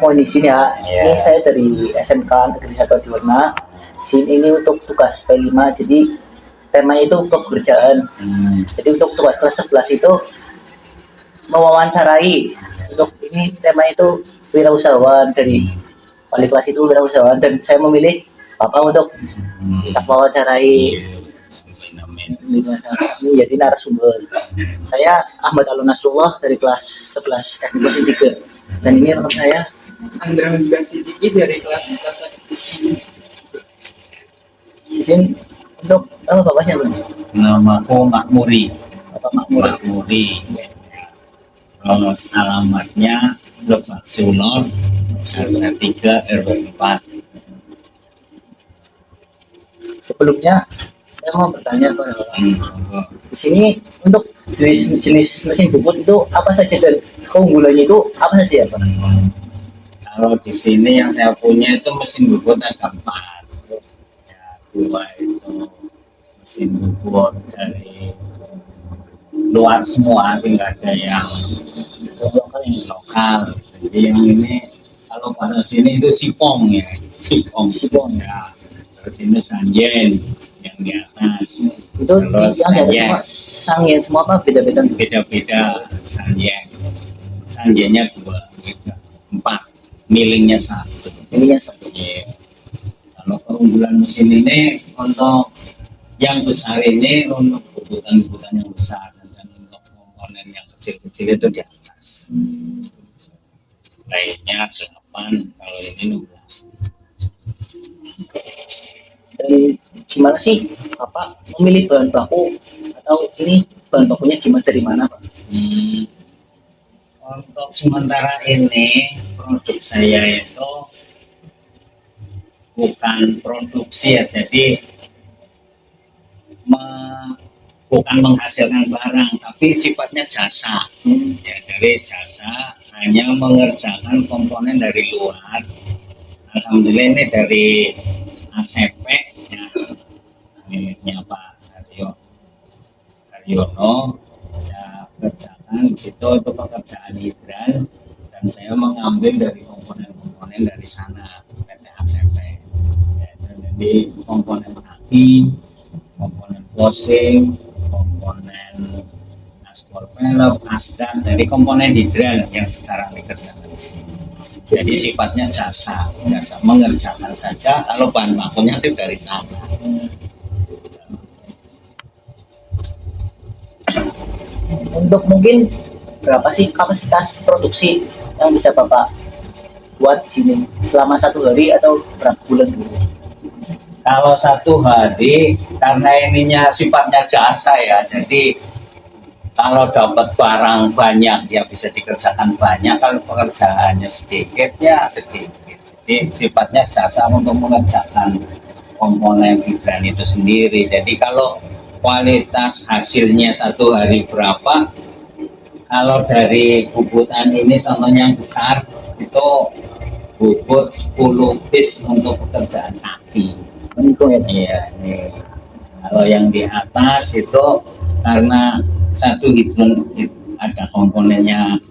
Oh di sini ya, ini saya dari SMK Negeri 1 Diwarna. Sini ini untuk tugas P5, jadi temanya itu pekerjaan. Jadi untuk tugas kelas 11 itu mewawancarai. Untuk ini tema itu wirausahawan, dari wali kelas itu wirausahawan, dan saya memilih Bapak untuk kita wawancarai. Ini jadi narasumber. Saya Ahmad Alun Nasrullah dari kelas 11 teknik mesin 3. Dan ini rekan saya Andra Hasbasidi dari kelas izin untuk nama bapaknya Bang. Namaku Makmuri. Bapak Makmur. Makmuri. Terus alamatnya Lebak Sulor RT 3 RW 4. Sebelumnya saya mau bertanya kepada Bapak. Di sini untuk jenis mesin bubut itu apa saja dan keunggulannya itu apa saja ya Pak? Kalau di sini yang saya punya itu mesin bubut ada 4. Ya, 2 itu mesin bubut dari luar semua, sehingga ada yang lokal. Jadi yang ini kalau pada sini itu sipong ya, sipong ya. Terus ini sanjen yang di atas. Itu Terus yang ada semua sangin semua apa beda-beda? Beda-beda sanjen. Sanjennya 2, 3, 4, milingnya 1. Ininya satu. Yeah. Kalau keunggulan mesin ini untuk yang besar ini untuk bubutan-bubutan yang besar, dan untuk komponen yang kecil-kecil itu di atas. Lainnya 8, kalau ini 16. Dan gimana sih Bapak memilih bahan baku atau ini bahan bakunya gimana dari mana Pak? Untuk sementara ini produk saya itu bukan produksi ya, jadi bukan menghasilkan barang, tapi sifatnya jasa. Ya, dari jasa hanya mengerjakan komponen dari luar. Alhamdulillah ini dari ACP ya, miliknya Pak Haryono. Saya kerjakan di situ itu pekerjaan hidran, dan saya mengambil dari komponen-komponen dari sana PT ACP. Ya, jadi komponen kaki, komponen closing, komponen aspal pelek, asdan, dari komponen hidran yang sekarang dikerjakan di sini. Jadi sifatnya jasa mengerjakan saja, kalau bahan bakunya itu dari sana. Untuk mungkin berapa sih kapasitas produksi yang bisa Bapak buat di sini selama 1 hari atau berapa bulan dulu? Kalau 1 hari, karena ininya sifatnya jasa ya, jadi kalau dapat barang banyak ya bisa dikerjakan banyak, kalau pekerjaannya sedikit ya sedikit. Jadi sifatnya jasa untuk mengerjakan komponen hidran itu sendiri. Jadi kalau kualitas hasilnya 1 hari berapa, kalau dari bubutan ini contohnya yang besar itu bubut 10 piece untuk pekerjaan kaki. Iya, nih. Kalau yang di atas itu karena 1 hidran ada komponennya,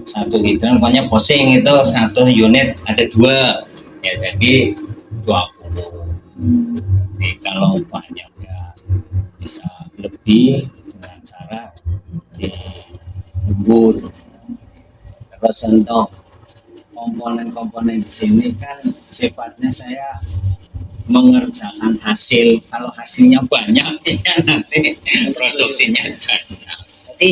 1 hidran pokoknya posing itu 1 unit ada 2 ya, jadi 20. Jadi kalau banyak ya bisa lebih dengan cara diubur. Terus untuk komponen-komponen di sini kan sifatnya saya mengerjakan hasil. Kalau hasilnya banyak ya nanti produksinya banyak. Berarti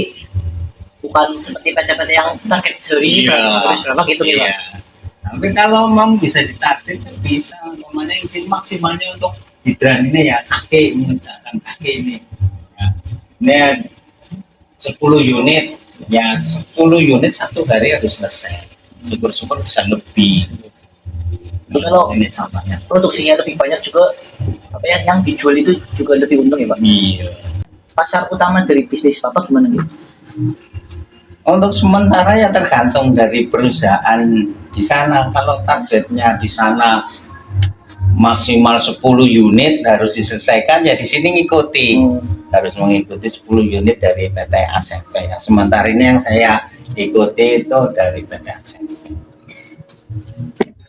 bukan seperti PT-PT yang target sehari harus berapa gitu ya Pak? Tapi kalau mau bisa ditarget bisa, umpamanya izin maksimalnya untuk hidran ini ya kaki, mengerjakan kaki ini. Ya. Ini 10 unit ya, 10 unit 1 hari harus selesai. Syukur-syukur bisa lebih. Jadi kalau ini contohnya produksinya lebih banyak juga apa ya, yang dijual itu juga lebih untung ya Pak? Iya. Pasar utama dari bisnis Bapak gimana gitu? Untuk sementara ya tergantung dari perusahaan di sana. Kalau targetnya di sana maksimal 10 unit harus diselesaikan, ya di sini ngikuti. Harus mengikuti 10 unit dari PT ACP. Ya, sementara ini yang saya ikuti itu dari PT ACP.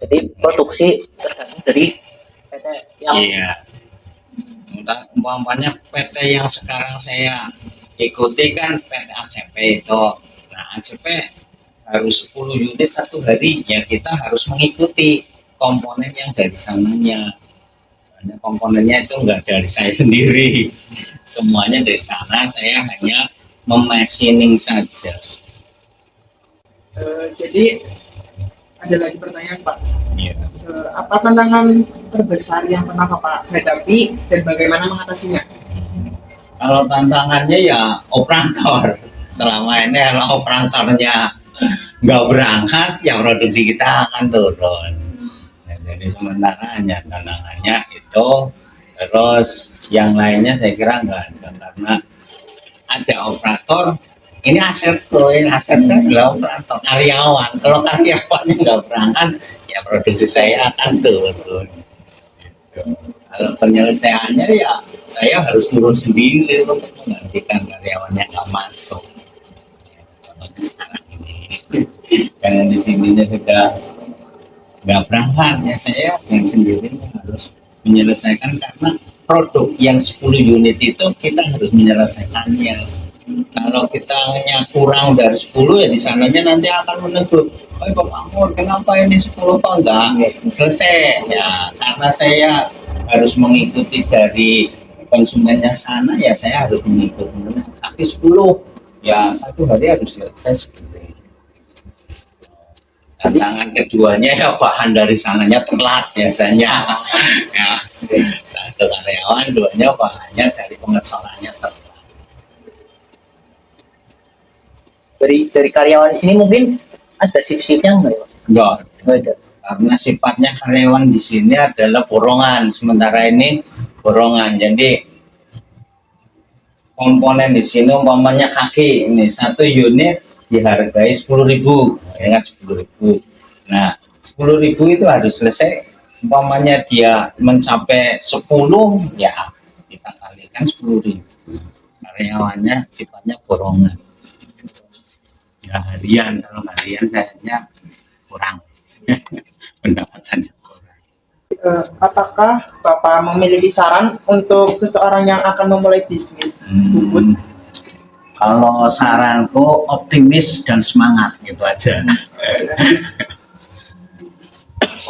Jadi produksi tergantung dari PT yang Iya. Entah, umpamanya PT yang sekarang saya ikuti kan PT ACP itu. Nah, ACP harus 10 unit satu hari, ya kita harus mengikuti komponen yang dari sananya. Soalnya komponennya itu enggak dari saya sendiri, semuanya dari sana, saya hanya memachining saja. Jadi ada lagi pertanyaan Pak. Ya. Apa tantangan terbesar yang pernah Bapak hadapi dan bagaimana mengatasinya? Kalau tantangannya ya operator, selama ini kalau operatornya nggak berangkat, ya produksi kita akan turun. Ya, jadi sementara hanya tantangannya itu, terus yang lainnya saya kira nggak ada, karena ada operator. Ini asetku, ini asetnya adalah operator, karyawan. Kalau karyawannya nggak berangkat, ya produksi saya akan turun. Gitu. Kalau penyelesaiannya ya saya harus turun sendiri untuk menggantikan karyawannya nggak masuk. Seperti sekarang ini, karena di sininya sudah nggak berangkat, ya saya yang sendiri harus menyelesaikan, karena produk yang 10 unit itu kita harus menyelesaikannya. Kalau kita hanya kurang dari 10, ya di sananya nanti akan menegur, "Oh Pak Anggur, kenapa ini 10 kok enggak selesai?" Ya karena saya harus mengikuti dari konsumennya sana, ya saya harus mengikuti. Tapi 10, ya satu hari harus selesai seperti itu. Tantangan keduanya ya bahan dari sananya telat biasanya. Ya, satu karyawan, duanya bahannya dari pengecorannya telat. dari karyawan di sini mungkin ada shift-shiftnya enggak ya? Enggak, Enggak ada. karena sifatnya karyawan di sini adalah borongan. Sementara ini borongan, jadi komponen di sini umpamanya kaki ini satu unit dihargai 10.000, ya kan 10.000. Nah 10.000 itu harus selesai. Umpamanya dia mencapai 10, ya kita kalikan 10.000. Karyawannya sifatnya borongan. Ya harian, kalau harian kayaknya kurang. Pendapatannya kurang. Apakah Bapak memiliki saran untuk seseorang yang akan memulai bisnis bubut? Kalau saranku optimis dan semangat, gitu aja.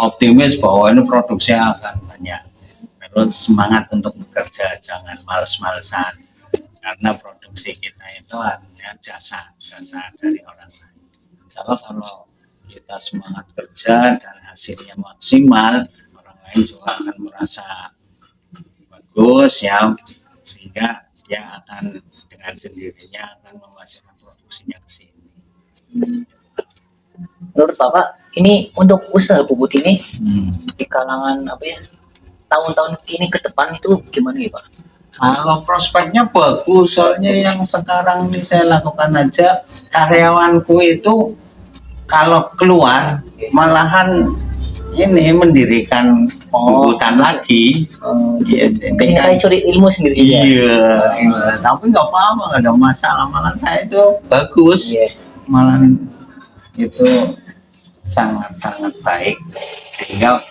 Optimis bahwa ini produksi akan banyak, terus semangat untuk bekerja, jangan males-malesan, karena produksi kita itu hanya jasa dari orang lain. Insya Allah kalau kita semangat kerja dan hasilnya maksimal, orang lain juga akan merasa bagus ya, sehingga dia akan dengan sendirinya akan memasukkan produksinya ke sini. Menurut Bapak ini untuk usaha bubut ini di kalangan apa ya, tahun-tahun kini ke depan itu gimana ya Pak? Kalau prospeknya bagus, soalnya yang sekarang ini saya lakukan aja, karyawanku itu kalau keluar malahan ini mendirikan pembubutan lagi. Kayaknya saya curi ilmu sendiri ya. Iya, tapi nggak apa-apa, nggak ada masalah. Malahan saya itu bagus, malahan itu sangat-sangat baik, sehingga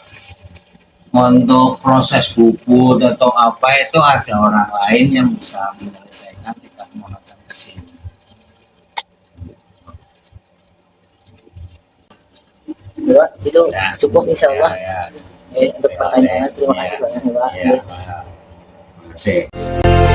untuk proses bubut atau apa itu ada orang lain yang bisa menyelesaikan, tidak menggunakan ke sini. Ya, itu cukup insya Allah. Ya, Untuk pertanyaan terima kasih banyak ya Pak. ya, terima kasih.